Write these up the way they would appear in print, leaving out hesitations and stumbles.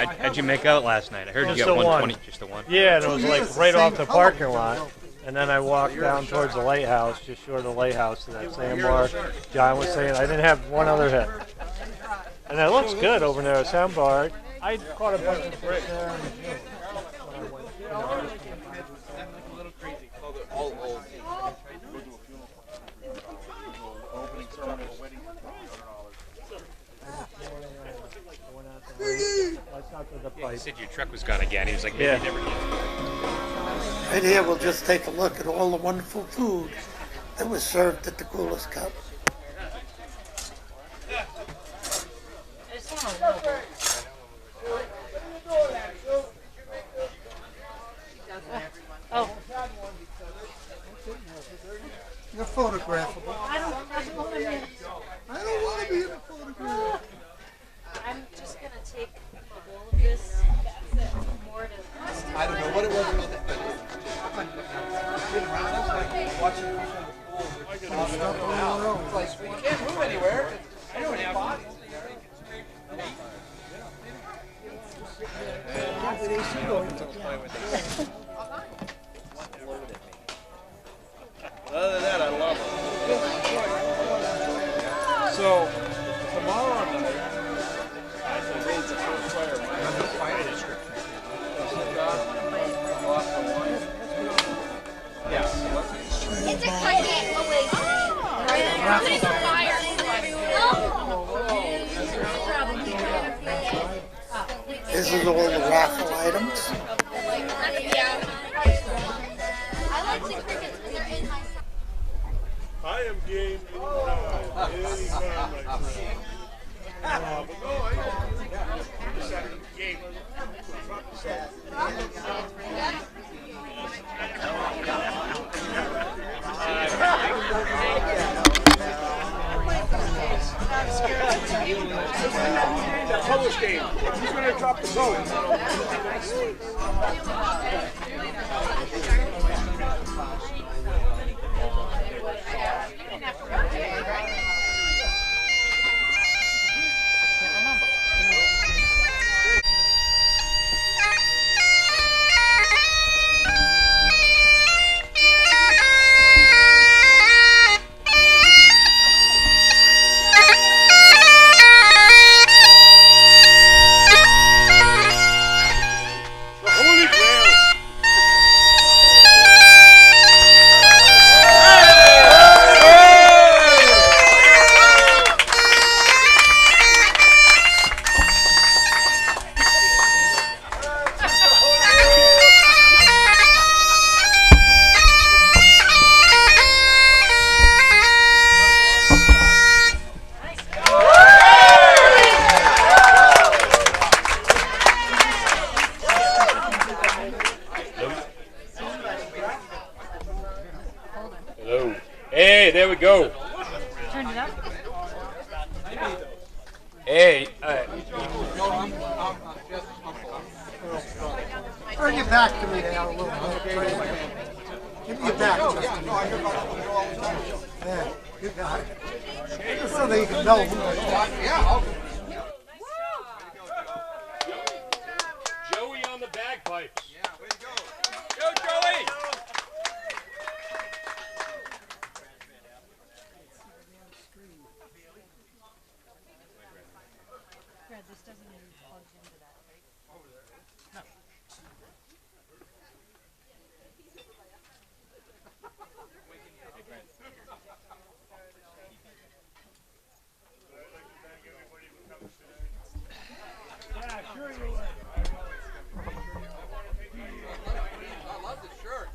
night? How'd you make out last night? I heard Just you got the 120. one. Just the one. Yeah, and it was like right off the parking lot. And then I walked down towards the lighthouse, just short of the lighthouse to that sandbar. John was saying I didn't have one other hit. And it looks good over there, sandbar. I caught a bunch of fish there in June. Yeah, he said your truck was gone again. He was like, maybe Yeah. never did. Right here, we'll just take a look at all the wonderful food that was served at the Kulis Cup. Oh. You're photographable. I don't want to be. I don't want to be in a photograph. I'm just going to take all of this more to I don't know what it was about that. Watching people in the pool. It's like, we can't move anywhere. I don't have bodies. Other than that, I love it. So, tomorrow night, I think it's a first fire description. It's a cookie. There's a fire. This is all the raffle items. Yeah. I like the crickets because they're in my. I am game anytime, my friend. But no, I decided game. That Polish game. Who's going to drop the boat? Hello. Hey, there we go. Turn it up. Hey. Bring it back to me now a little bit. Give me it back just a minute. Yeah, you got it. Just so that you can know who it is. Yeah, Joey on the bagpipes. yeah, way to go. Go, Joey. Fred, this doesn't even plug into that, right? No. Yeah, sure you will. I love the shirt.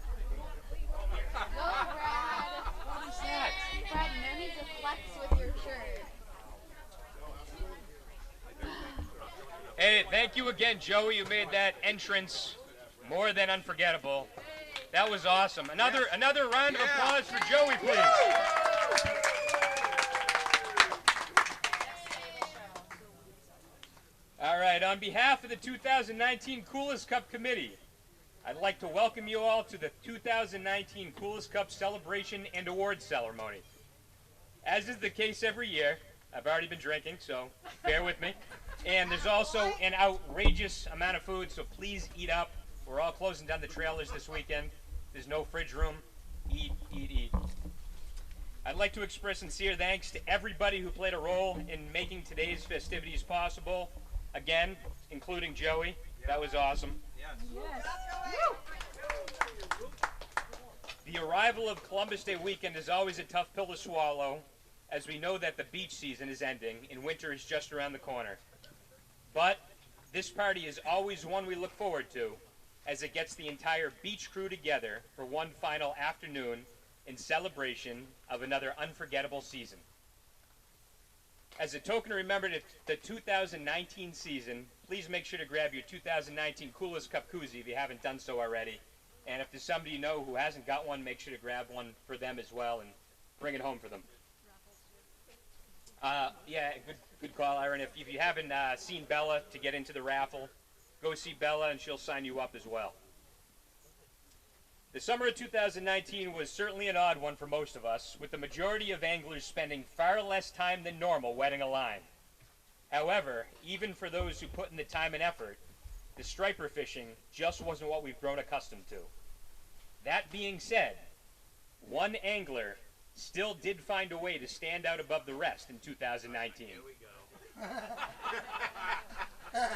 Brad, no need to flex with your shirt. Hey, thank you again, Joey. You made that entrance more than unforgettable. That was awesome. Another round of applause for Joey, please. All right, on behalf of the 2019 Kulis Cup Committee, I'd like to welcome you all to the 2019 Kulis Cup celebration and awards ceremony. As is the case every year, I've already been drinking, so bear with me. And there's also an outrageous amount of food, so please eat up. We're all closing down the trailers this weekend. There's no fridge room. Eat, eat, eat. I'd like to express sincere thanks to everybody who played a role in making today's festivities possible. Again, including Joey. That was awesome. Yes. The arrival of Columbus Day weekend is always a tough pill to swallow, as we know that the beach season is ending and winter is just around the corner. But this party is always one we look forward to, as it gets the entire beach crew together for one final afternoon in celebration of another unforgettable season. As a token to remember the 2019 season, please make sure to grab your 2019 Kulis Cup koozie if you haven't done so already. And if there's somebody you know who hasn't got one, make sure to grab one for them as well and bring it home for them. Yeah, good call, Aaron. If you haven't seen Bella to get into the raffle, go see Bella and she'll sign you up as well. The summer of 2019 was certainly an odd one for most of us, with the majority of anglers spending far less time than normal wetting a line. However, even for those who put in the time and effort, the striper fishing just wasn't what we've grown accustomed to. That being said, one angler still did find a way to stand out above the rest in 2019. Here we go.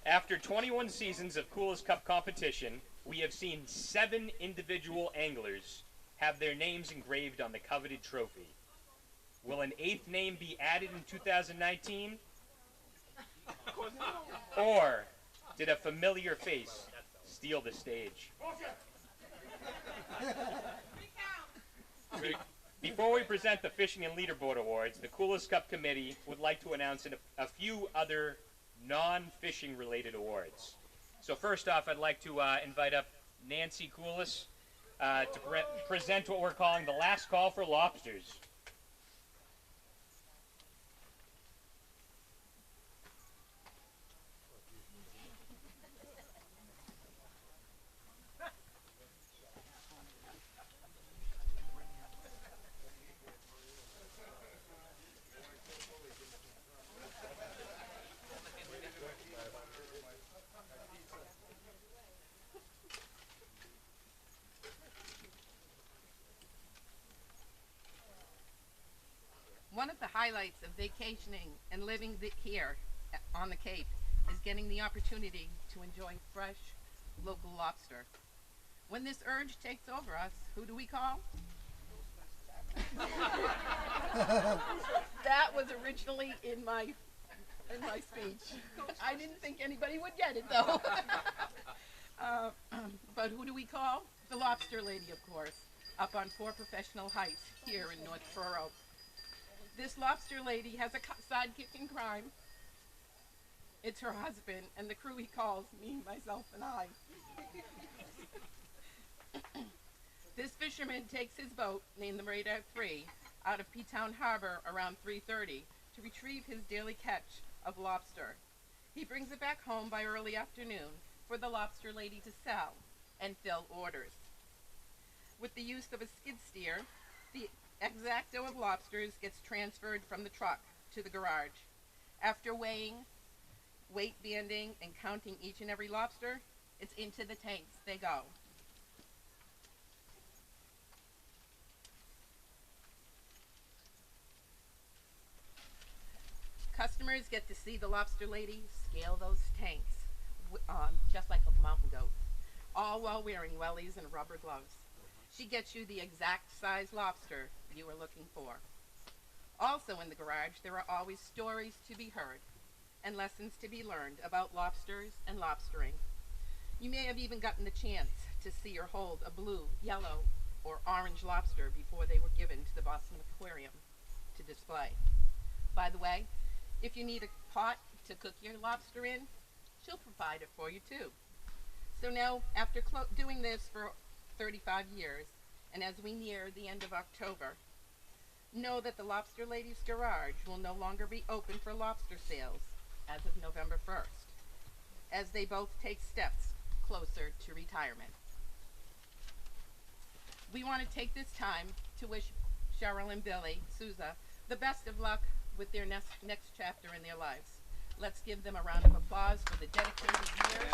After 21 seasons of Kulis Cup competition, we have seen 7 individual anglers have their names engraved on the coveted trophy. Will an 8th name be added in 2019? Or did a familiar face steal the stage? Before we present the Fishing and Leaderboard Awards, the Kulis Cup Committee would like to announce a few other non-fishing related awards. So first off, I'd like to invite up Nancy Kulis to present what we're calling the last call for lobsters. One of the highlights of vacationing and living here on the Cape is getting the opportunity to enjoy fresh, local lobster. When this urge takes over us, who do we call? That was originally in my speech. I didn't think anybody would get it though. But who do we call? The lobster lady, of course, up on 4 Professional Heights here in North Truro. This lobster lady has a sidekick in crime. It's her husband and the crew he calls me, myself, and I. This fisherman takes his boat, named the Radar 3, out of P-Town Harbor around 3:30 to retrieve his daily catch of lobster. He brings it back home by early afternoon for the lobster lady to sell and fill orders. With the use of a skid steer, the exacto of lobsters gets transferred from the truck to the garage. After weighing, weight banding, and counting each and every lobster, it's into the tanks they go. Customers get to see the lobster lady scale those tanks, just like a mountain goat, all while wearing wellies and rubber gloves. She gets you the exact size lobster you are looking for. Also in the garage, there are always stories to be heard and lessons to be learned about lobsters and lobstering. You may have even gotten the chance to see or hold a blue, yellow, or orange lobster before they were given to the Boston Aquarium to display. By the way, if you need a pot to cook your lobster in, she'll provide it for you too. So now, after doing this for 35 years, and as we near the end of October, know that the Lobster Lady's Garage will no longer be open for lobster sales as of November 1st, as they both take steps closer to retirement. We want to take this time to wish Cheryl and Billy, Sousa, the best of luck with their next chapter in their lives. Let's give them a round of applause for the dedicated year.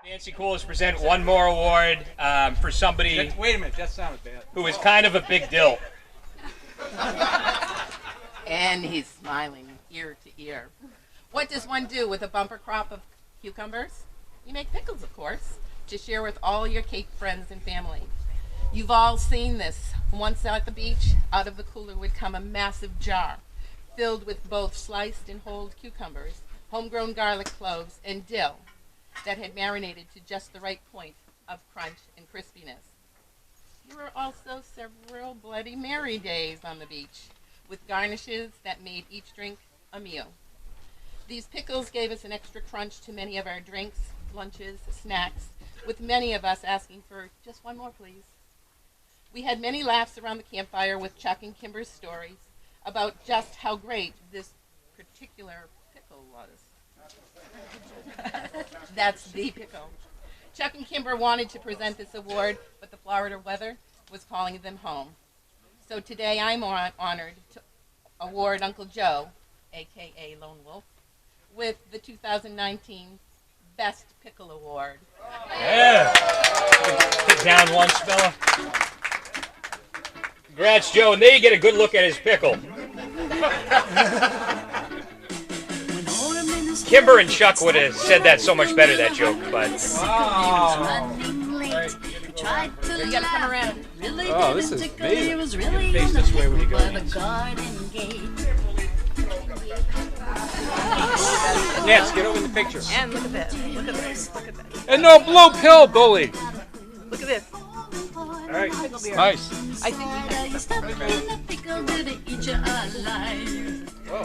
Nancy Kulis present one more award for somebody. Wait a minute, that sounded bad. Who is kind of a big deal. And he's smiling ear to ear. What does one do with a bumper crop of cucumbers? You make pickles, of course, to share with all your Cape friends and family. You've all seen this. Once at the beach, out of the cooler would come a massive jar filled with both sliced and whole cucumbers, homegrown garlic cloves, and dill that had marinated to just the right point of crunch and crispiness. There were also several Bloody Mary days on the beach, with garnishes that made each drink a meal. These pickles gave us an extra crunch to many of our drinks, lunches, snacks, with many of us asking for just one more, please. We had many laughs around the campfire with Chuck and Kimber's stories about just how great this particular pickle was. That's the pickle. Chuck and Kimber wanted to present this award, but the Florida weather was calling them home. So today I'm honored to award Uncle Joe, a.k.a. Lone Wolf, with the 2019 Best Pickle Award. Yeah. Get down once, fella. Congrats, Joe. And there you get a good look at his pickle. Kimber and Chuck would have said that so much better, that joke, but... You gotta come around. Oh, this is amazing. You face this way when you go. Yes, get over the picture. And look at this. Look at this. Look at this. And no blue pill, bully. Look at this. All right, Nice. I think we have. Whoa.